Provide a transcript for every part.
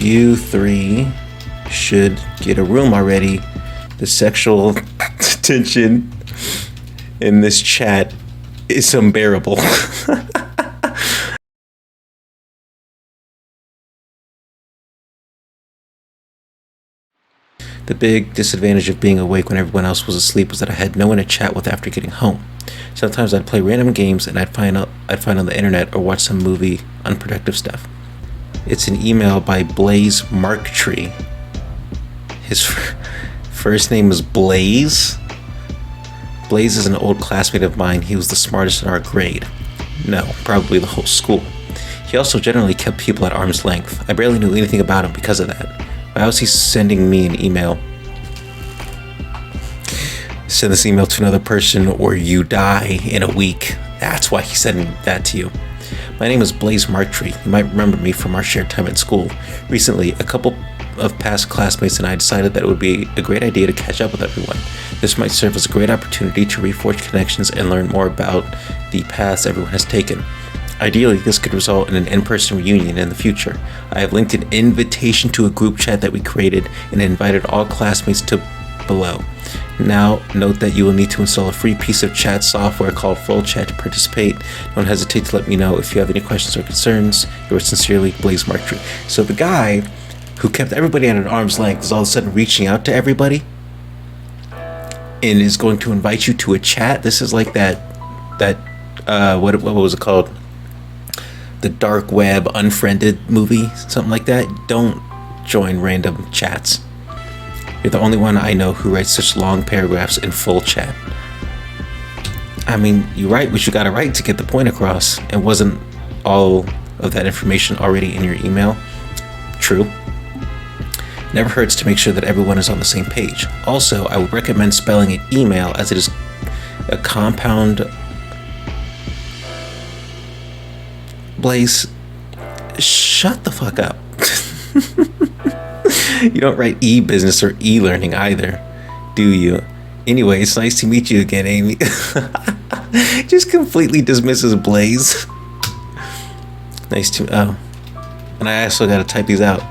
You three should get a room already. The sexual tension in this chat is unbearable. The big disadvantage of being awake when everyone else was asleep was that I had no one to chat with after getting home. Sometimes I'd play random games and I'd find on the internet or watch some movie, unproductive stuff. It's an email by Blaze Marktree. His first name is Blaze. Blaze is an old classmate of mine. He was the smartest in our grade. No, probably the whole school. He also generally kept people at arm's length. I barely knew anything about him because of that. Why was he sending me an email? Send this email to another person or you die in a week. That's why he's sending that to you. My name is Blaze Marktree. You might remember me from our shared time at school. Recently, a couple of past classmates and I decided that it would be a great idea to catch up with everyone. This might serve as a great opportunity to reforge connections and learn more about the paths everyone has taken. Ideally, this could result in an in-person reunion in the future. I have linked an invitation to a group chat that we created and invited all classmates to below. Now, note that you will need to install a free piece of chat software called Full Chat to participate. Don't hesitate to let me know if you have any questions or concerns. Yours sincerely, Blaze Marktree. So the guy who kept everybody at an arm's length is all of a sudden reaching out to everybody and is going to invite you to a chat. This is like that what was it called? The dark web unfriended movie, something like that. Don't join random chats. You're the only one I know who writes such long paragraphs in full chat. I mean, you write what you gotta write to get the point across. And wasn't all of that information already in your email? True. Never hurts to make sure that everyone is on the same page. Also, I would recommend spelling an email as it is a compound. Blaze, shut the fuck up. You don't write e-business or e-learning either, do you? Anyway, it's nice to meet you again, Amy. Just completely dismisses Blaze. Nice to, oh. And I also gotta type these out.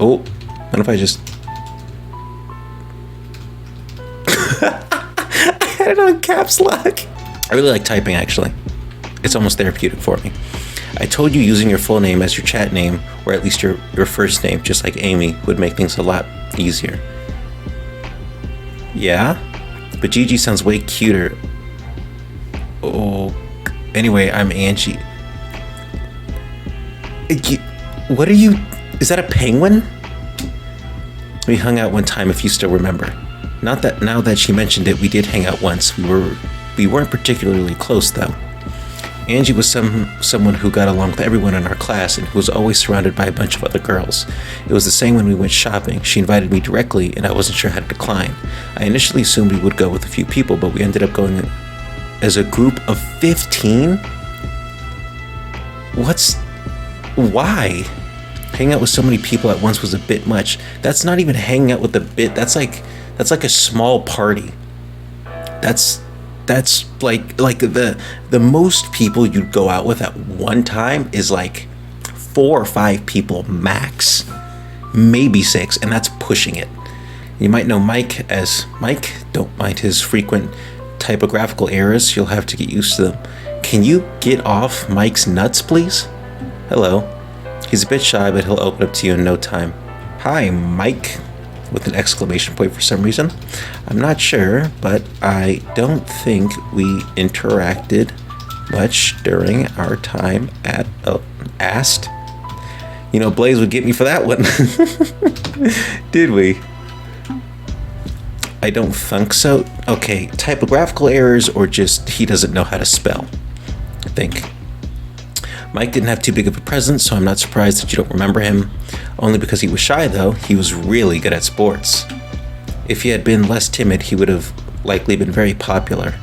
Oh, what if I just... I had it on caps lock. I really like typing, actually. It's almost therapeutic for me. I told you using your full name as your chat name, or at least your first name, just like Amy, would make things a lot easier. Yeah? But Gigi sounds way cuter. Oh, anyway, I'm Angie. What are you... Is that a penguin? We hung out one time, if you still remember. Not that now that she mentioned it, we did hang out once. We weren't particularly close, though. Angie was someone who got along with everyone in our class and who was always surrounded by a bunch of other girls. It was the same when we went shopping. She invited me directly and I wasn't sure how to decline. I initially assumed we would go with a few people, but we ended up going as a group of 15? Why? Hanging out with so many people at once was a bit much. That's not even hanging out with a bit. That's like a small party. That's like the most people you'd go out with at one time is like 4 or 5 people max, maybe 6, and that's pushing it. You might know Mike as Mike. Don't mind his frequent typographical errors. You'll have to get used to them. Can you get off Mike's nuts, please? Hello. He's a bit shy, but he'll open up to you in no time. Hi, Mike. With an exclamation point for some reason. I'm not sure, but I don't think we interacted much during our time at Ast. You know, Blaze would get me for that one. Did we? I don't think so. Okay, typographical errors or just he doesn't know how to spell, I think. Mike didn't have too big of a presence, so I'm not surprised that you don't remember him. Only because he was shy, though, he was really good at sports. If he had been less timid, he would have likely been very popular.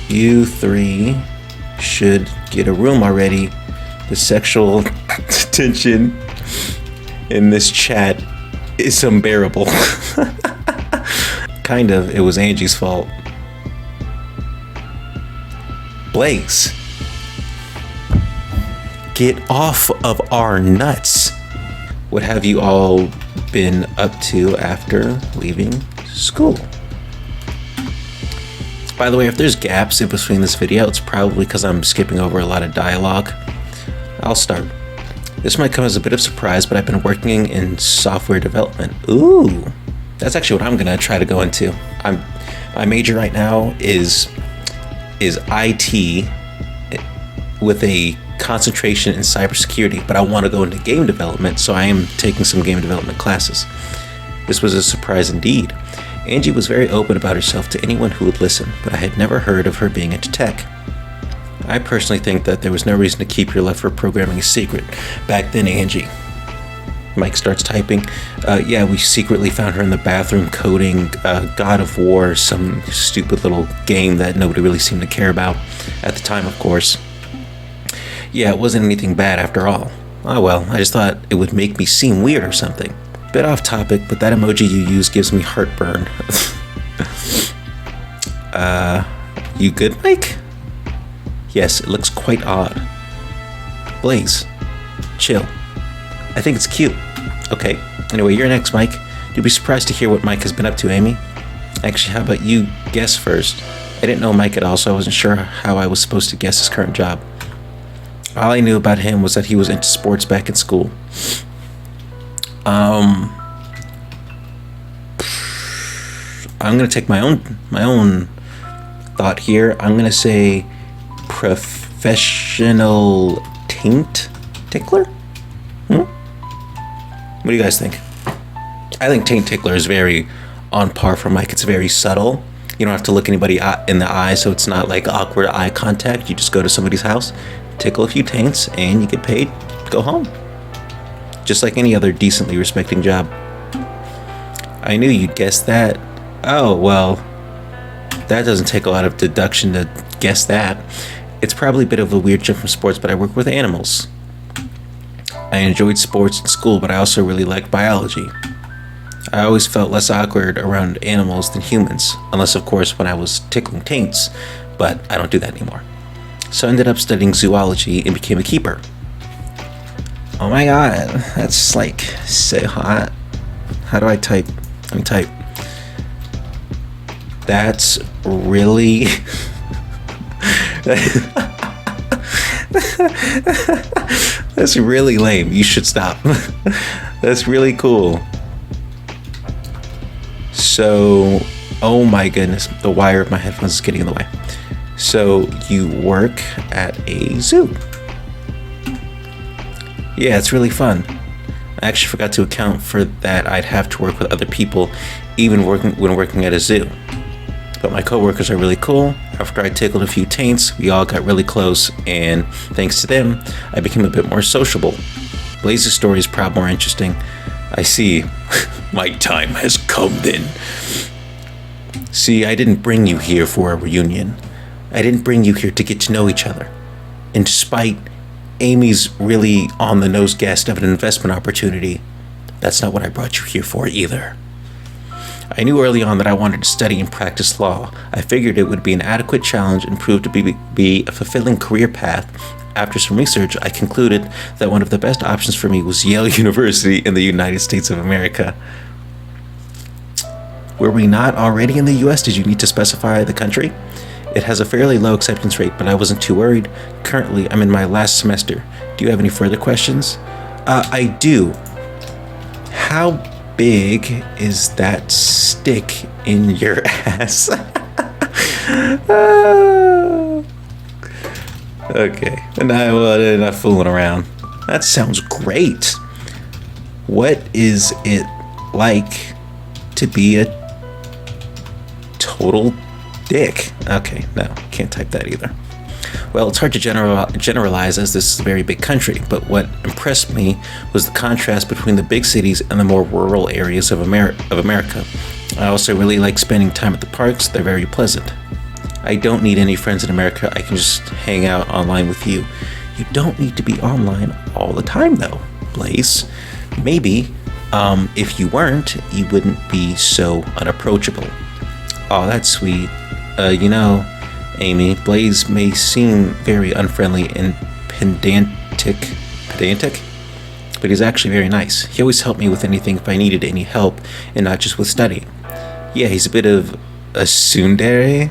You three should get a room already. The sexual tension in this chat is unbearable. Kind of, it was Angie's fault. Blaze. Get off of our nuts. What have you all been up to after leaving school? By the way, if there's gaps in between this video, it's probably because I'm skipping over a lot of dialogue. I'll start. This might come as a bit of surprise, but I've been working in software development. Ooh, that's actually what I'm gonna try to go into. My major right now is IT with a concentration in cybersecurity, but I want to go into game development, so I am taking some game development classes. This was a surprise indeed. Angie was very open about herself to anyone who would listen, but I had never heard of her being into tech. I personally think that there was no reason to keep your love for programming a secret back then, Angie. Mike starts typing. Yeah, we secretly found her in the bathroom coding God of War, some stupid little game that nobody really seemed to care about at the time, of course. Yeah, it wasn't anything bad after all. Oh well, I just thought it would make me seem weird or something. Bit off topic, but that emoji you use gives me heartburn. You good, Mike? Yes, it looks quite odd. Blaze, chill. I think it's cute. Okay, anyway, you're next, Mike. You'll be surprised to hear what Mike has been up to, Amy. Actually, how about you guess first? I didn't know Mike at all, so I wasn't sure how I was supposed to guess his current job. All I knew about him was that he was into sports back in school. I'm gonna take my own thought here. I'm gonna say professional taint tickler. What do you guys think? I think taint tickler is very on par for Mike. It's very subtle. You don't have to look anybody in the eye, so it's not like awkward eye contact. You just go to somebody's house, tickle a few taints, and you get paid. Go home. Just like any other decently respecting job. I knew you'd guess that. Oh, well, that doesn't take a lot of deduction to guess that. It's probably a bit of a weird jump from sports, but I work with animals. I enjoyed sports in school, but I also really liked biology. I always felt less awkward around animals than humans, unless of course when I was tickling taints, but I don't do that anymore. So I ended up studying zoology and became a keeper. Oh my god, that's like so hot. How do I type? Let me type. That's really... That's really lame. You should stop. That's really cool. So, oh my goodness, the wire of my headphones is getting in the way. So, you work at a zoo. Yeah, it's really fun. I actually forgot to account for that. I'd have to work with other people even when working at a zoo. But my coworkers are really cool. After I tickled a few taints, we all got really close, and thanks to them, I became a bit more sociable. Blaze's story is probably more interesting. I see. My time has come then. See, I didn't bring you here for a reunion. I didn't bring you here to get to know each other. And despite Amy's really on-the-nose guess of an investment opportunity, that's not what I brought you here for either. I knew early on that I wanted to study and practice law. I figured it would be an adequate challenge and prove to be a fulfilling career path. After some research, I concluded that one of the best options for me was Yale University in the United States of America. Were we not already in the US? Did you need to specify the country? It has a fairly low acceptance rate, but I wasn't too worried. Currently, I'm in my last semester. Do you have any further questions? I do. How big is that stick in your ass? Okay, enough fooling around. That sounds great. What is it like to be a total dick? Okay, no, can't type that either. Well, it's hard to generalize as this is a very big country, but what impressed me was the contrast between the big cities and the more rural areas of America. I also really like spending time at the parks. They're very pleasant. I don't need any friends in America. I can just hang out online with you. You don't need to be online all the time, though, Blaze. Maybe if you weren't, you wouldn't be so unapproachable. Oh, that's sweet. Amy, Blaze may seem very unfriendly and pedantic, but he's actually very nice. He always helped me with anything if I needed any help, and not just with studying. Yeah, he's a bit of a tsundere.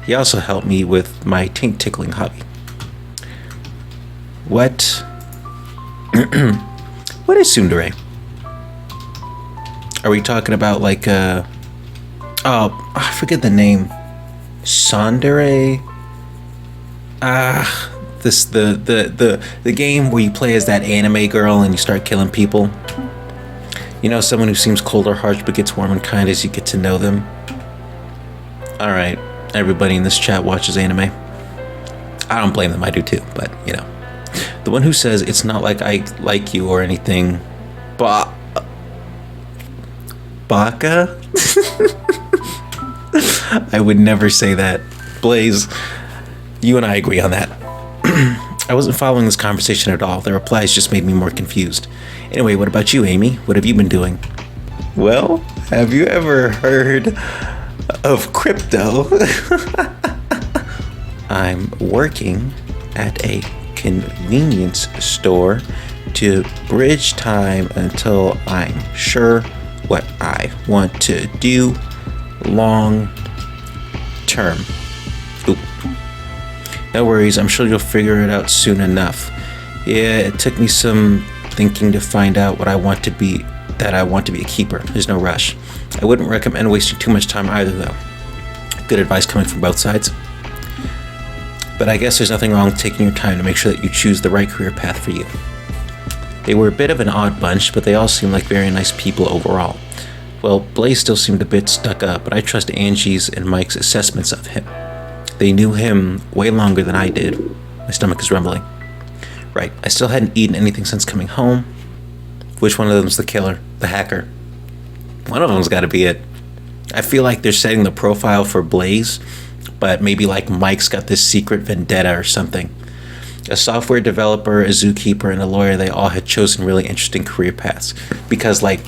He also helped me with my taint tickling hobby. What? What is tsundere? Are we talking about like oh, I forget the name. Tsundere? This the game where you play as that anime girl and you start killing people. You know, someone who seems cold or harsh but gets warm and kind as you get to know them. Alright, everybody in this chat watches anime. I don't blame them, I do too, but you know. The one who says it's not like I like you or anything. Baka? I would never say that. Blaze, you and I agree on that. I wasn't following this conversation at all. The replies just made me more confused. Anyway, what about you, Amy? What have you been doing? Well, have you ever heard of crypto? I'm working at a convenience store to bridge time until I'm sure what I want to do long term. Oop. No worries, I'm sure you'll figure it out soon enough. Yeah, it took me some thinking to find out what I want to be, that I want to be a keeper. There's no rush. I wouldn't recommend wasting too much time either though. Good advice coming from both sides. But I guess there's nothing wrong with taking your time to make sure that you choose the right career path for you. They were a bit of an odd bunch, but they all seemed like very nice people overall. Well, Blaze still seemed a bit stuck up, but I trust Angie's and Mike's assessments of him. They knew him way longer than I did. My stomach is rumbling. Right, I still hadn't eaten anything since coming home. Which one of them's the killer? The hacker? One of them's gotta be it. I feel like they're setting the profile for Blaze, but maybe like Mike's got this secret vendetta or something. A software developer, a zookeeper, and a lawyer, they all had chosen really interesting career paths. Because like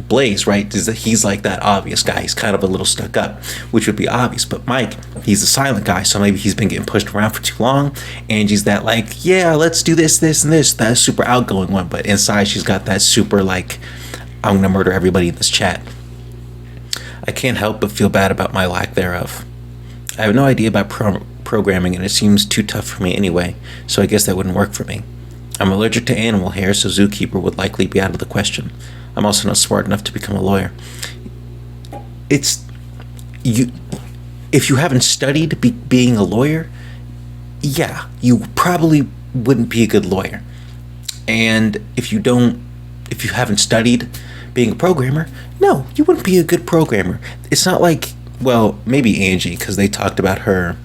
Blaze, right, he's like that obvious guy. He's kind of a little stuck up, which would be obvious. But Mike, he's a silent guy, so maybe he's been getting pushed around for too long. Angie's that like, yeah, let's do this, this, and this. That super outgoing one. But inside, she's got that super like, I'm gonna murder everybody in this chat. I can't help but feel bad about my lack thereof. I have no idea about programming, and it seems too tough for me anyway, so I guess that wouldn't work for me. I'm allergic to animal hair, so zookeeper would likely be out of the question. I'm also not smart enough to become a lawyer. It's you. If you haven't studied being a lawyer, yeah, you probably wouldn't be a good lawyer. And if you haven't studied being a programmer, no, you wouldn't be a good programmer. It's not like, well, maybe Angie, because they talked about her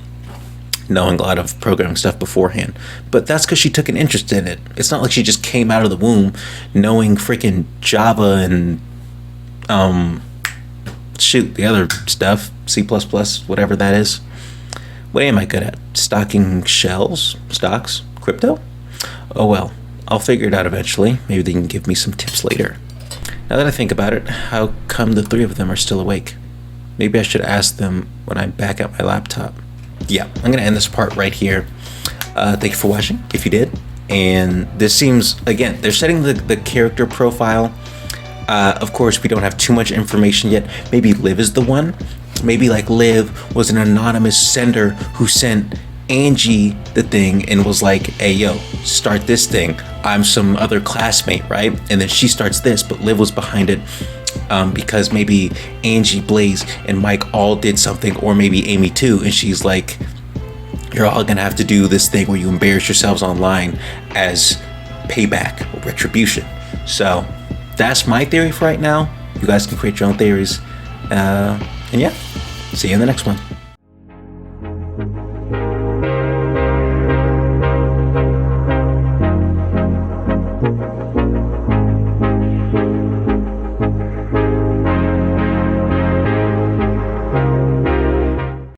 knowing a lot of programming stuff beforehand, but that's because she took an interest in it. It's not like she just came out of the womb knowing freaking Java and the other stuff, C++, whatever that is. What am I good at? Stocking shells? Stocks? Crypto? Oh well, I'll figure it out eventually. Maybe they can give me some tips later. Now that I think about it, how come the three of them are still awake? Maybe I should ask them when I'm back at my laptop. Yeah, I'm going to end this part right here. Thank you for watching, if you did. And this seems, again, they're setting the character profile. Of course, we don't have too much information yet. Maybe Liv is the one. Maybe like Liv was an anonymous sender who sent Angie the thing and was like, hey, yo, start this thing. I'm some other classmate, right? And then she starts this, but Liv was behind it. Because maybe Angie, Blaze, and Mike all did something, or maybe Amy too, and she's like, you're all gonna have to do this thing where you embarrass yourselves online as payback or retribution. So that's my theory for right now. You guys can create your own theories. And yeah, see you in the next one.